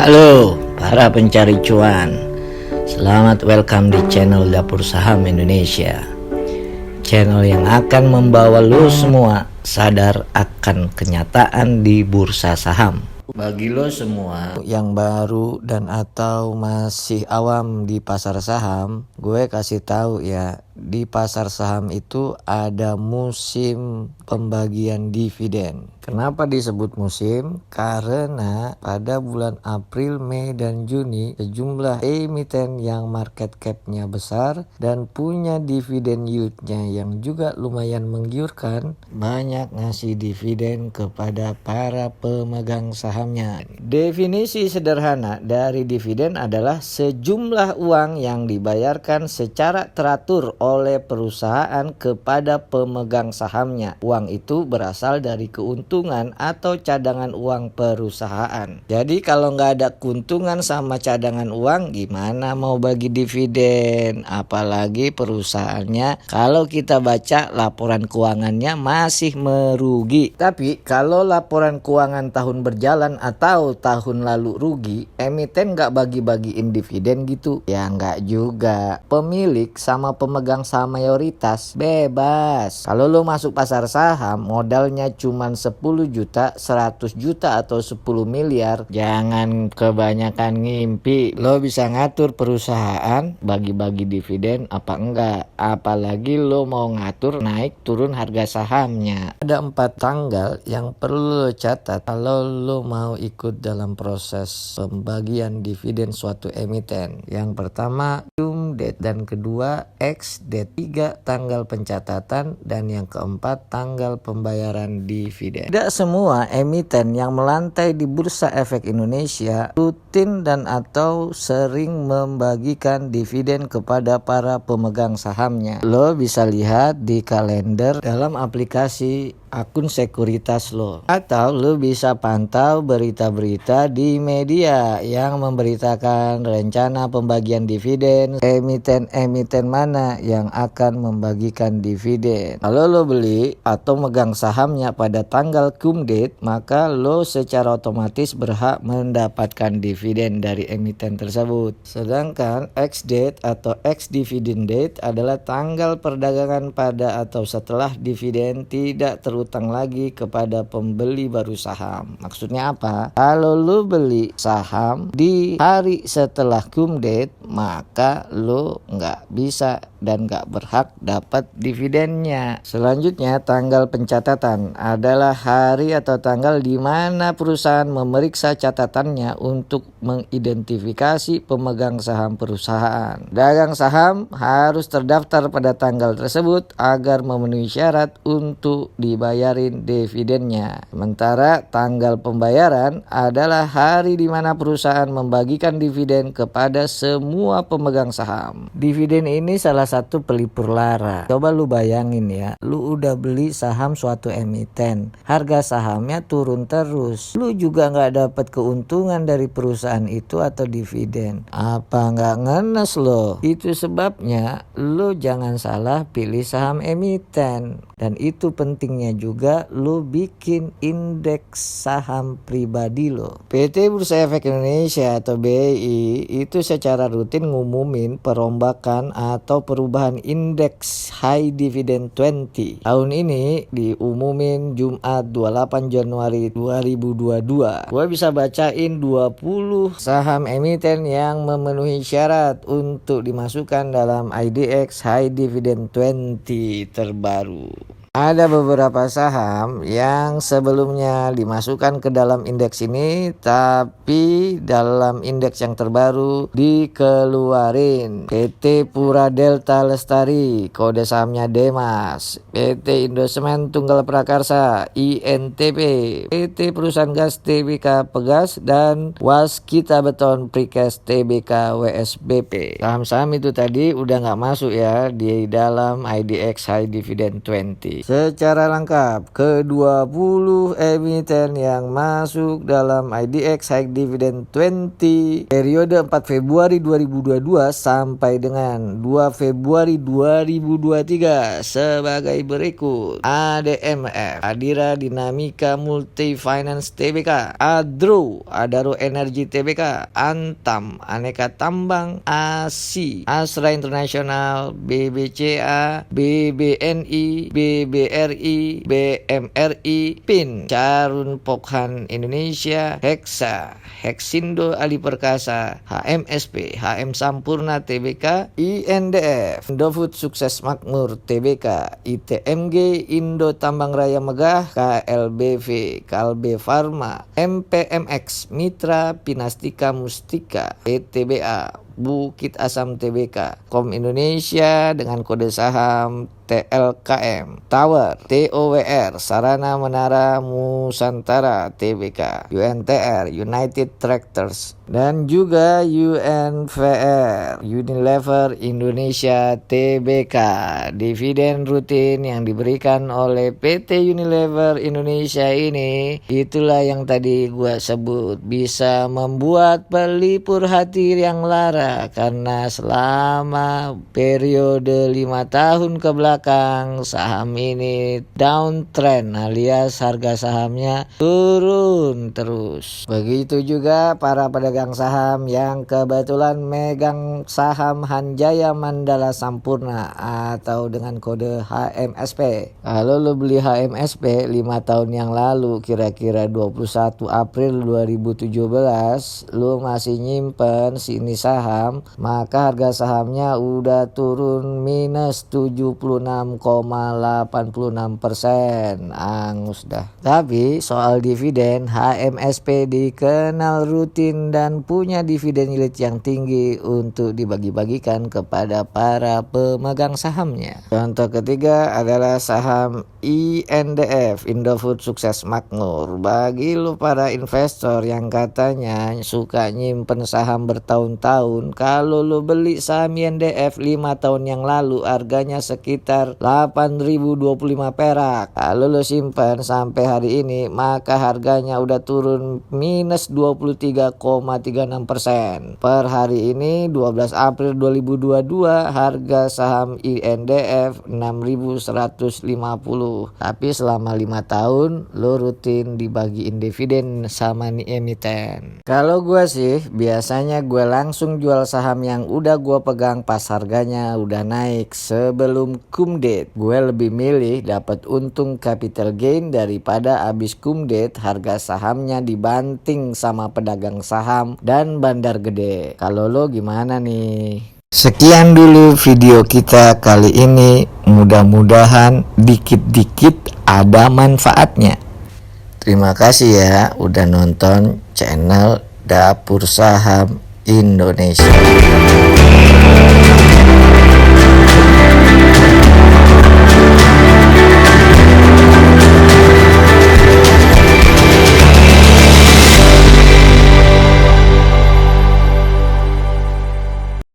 Halo para pencari cuan, selamat welcome di channel Dapur Saham Indonesia. Channel yang akan membawa lo semua sadar akan kenyataan di bursa saham. Bagi lo semua yang baru dan atau masih awam di pasar saham, gue kasih tahu ya, di pasar saham itu ada musim pembagian dividen. Kenapa disebut musim? Karena pada bulan April, Mei, dan Juni sejumlah emiten yang market cap-nya besar dan punya dividen yield-nya yang juga lumayan menggiurkan, banyak ngasih dividen kepada para pemegang sahamnya. Definisi sederhana dari dividen adalah sejumlah uang yang dibayarkan secara teratur oleh perusahaan kepada pemegang sahamnya. Uang itu berasal dari keuntungan atau cadangan uang perusahaan. Jadi kalau nggak ada keuntungan sama cadangan uang, gimana mau bagi dividen? Apalagi perusahaannya, kalau kita baca laporan keuangannya masih merugi. Tapi kalau laporan keuangan tahun berjalan atau tahun lalu rugi, emiten nggak bagi-bagiin dividen gitu? Ya nggak juga. Pemilik sama pemegang saham mayoritas bebas. Kalau lo masuk pasar saham modalnya cuman 10 juta, 100 juta atau 10 miliar, jangan kebanyakan ngimpi. Lo bisa ngatur perusahaan bagi-bagi dividen apa enggak, apalagi lo mau ngatur naik turun harga sahamnya. Ada 4 tanggal yang perlu lo catat kalau lo mau ikut dalam proses pembagian dividen suatu emiten. Yang pertama cum date, dan kedua ex date, 3 tanggal pencatatan, dan yang keempat tanggal pembayaran dividen. Tidak semua emiten yang melantai di Bursa Efek Indonesia rutin dan atau sering membagikan dividen kepada para pemegang sahamnya. Lo bisa lihat di kalender dalam aplikasi akun sekuritas lo, atau lo bisa pantau berita-berita di media yang memberitakan rencana pembagian dividen emiten mana yang akan membagikan dividen. Kalau lo beli atau megang sahamnya pada tanggal cum date, maka lo secara otomatis berhak mendapatkan dividen dari emiten tersebut. Sedangkan ex date atau ex dividend date adalah tanggal perdagangan pada atau setelah dividen tidak terutang lagi kepada pembeli baru saham. Maksudnya apa? Kalau lo beli saham di hari setelah cum date, maka lo nggak bisa dan nggak berhak dapat dividennya. Selanjutnya, tanggal pencatatan adalah hari atau tanggal di mana perusahaan memeriksa catatannya untuk mengidentifikasi pemegang saham perusahaan. Dagang saham harus terdaftar pada tanggal tersebut agar memenuhi syarat untuk dibayarin dividennya. Sementara tanggal pembayaran adalah hari di mana perusahaan membagikan dividen kepada semua pemegang saham. Dividen ini salah satu pelipur lara. Coba lu bayangin ya, lu udah beli saham suatu emiten, harga sahamnya turun terus, lu juga nggak dapat keuntungan dari perusahaan itu atau dividen. Apa nggak ngenes lo? Itu sebabnya lu jangan salah pilih saham emiten. Dan itu pentingnya juga lu bikin indeks saham pribadi lo. PT Bursa Efek Indonesia atau BI itu secara rutin ngumumin perombakan atau perubahan indeks High Dividend 20. Tahun ini diumumin Jumat 28 Januari 2022. Gue bisa bacain 20 saham emiten yang memenuhi syarat untuk dimasukkan dalam IDX High Dividend 20 terbaru. Ada beberapa saham yang sebelumnya dimasukkan ke dalam indeks ini, tapi dalam indeks yang terbaru dikeluarin. PT Pura Delta Lestari, kode sahamnya Demas. PT Indosemen Tunggal Prakarsa, INTP. PT Perusahaan Gas TBK Pegas, dan Waskita Beton Precast TBK WSBP. Saham-saham itu tadi udah nggak masuk ya di dalam IDX High Dividend 20. secara lengkap ke 20 emiten yang masuk dalam IDX High Dividend 20 periode 4 Februari 2022 sampai dengan 2 Februari 2023 sebagai berikut: ADMF, Adira Dinamika Multi Finance Tbk, Adro, Adaro Energi Tbk, Antam, Aneka Tambang, ASI, Astra International, BBCA, BBNI, BBRI, BMRI, PIN, Carun Pokhan Indonesia, Hexa, Hexindo Ali Perkasa, HMSP, HM Sampurna Tbk, INDF, Indofood Sukses Makmur Tbk, ITMG, Indo Tambang Raya Megah, KLBV, Kalbe Farma, MPMX, Mitra Pinastika Mustika, ETBA, Bukit Asam Tbk, Kom Indonesia dengan kode saham TLKM, Tower, TOWR, Sarana Menara Nusantara Tbk, UNTR, United Tractors, dan juga UNVR, Unilever Indonesia Tbk. Dividen rutin yang diberikan oleh PT Unilever Indonesia ini, itulah yang tadi gua sebut, bisa membuat pelipur hati yang lara, karena selama periode 5 tahun ke belakang saham ini downtrend, alias harga sahamnya turun terus. Begitu juga para pedagang saham yang kebetulan megang saham Hanjaya Mandala Sampurna atau dengan kode HMSP. Kalau lo beli HMSP 5 tahun yang lalu, kira-kira 21 April 2017, lo masih nyimpen sini saham, maka harga sahamnya udah turun minus 76,86%. Angus dah. Tapi soal dividen, HMSP dikenal rutin dan punya dividen yield yang tinggi untuk dibagi-bagikan kepada para pemegang sahamnya. Contoh ketiga adalah saham INDF, Indofood Sukses Makmur. Bagi lu para investor yang katanya suka nyimpen saham bertahun-tahun, kalau lu beli saham INDF 5 tahun yang lalu harganya sekitar 8.025 perak. Kalau lu simpan sampai hari ini, maka harganya udah turun minus 23,36%. Per hari ini 12 April 2022 harga saham INDF 6.150. Tapi selama 5 tahun lu rutin dibagiin dividen sama nih emiten. Kalau gua sih biasanya gua langsung jual saham yang udah gua pegang pas harganya udah naik sebelum cum date. Gue lebih milih dapat untung capital gain daripada abis cum date harga sahamnya dibanting sama pedagang saham dan bandar gede. Kalau lo gimana nih? Sekian dulu video kita kali ini. Mudah-mudahan dikit-dikit ada manfaatnya. Terima kasih ya udah nonton channel Dapur Saham Indonesia.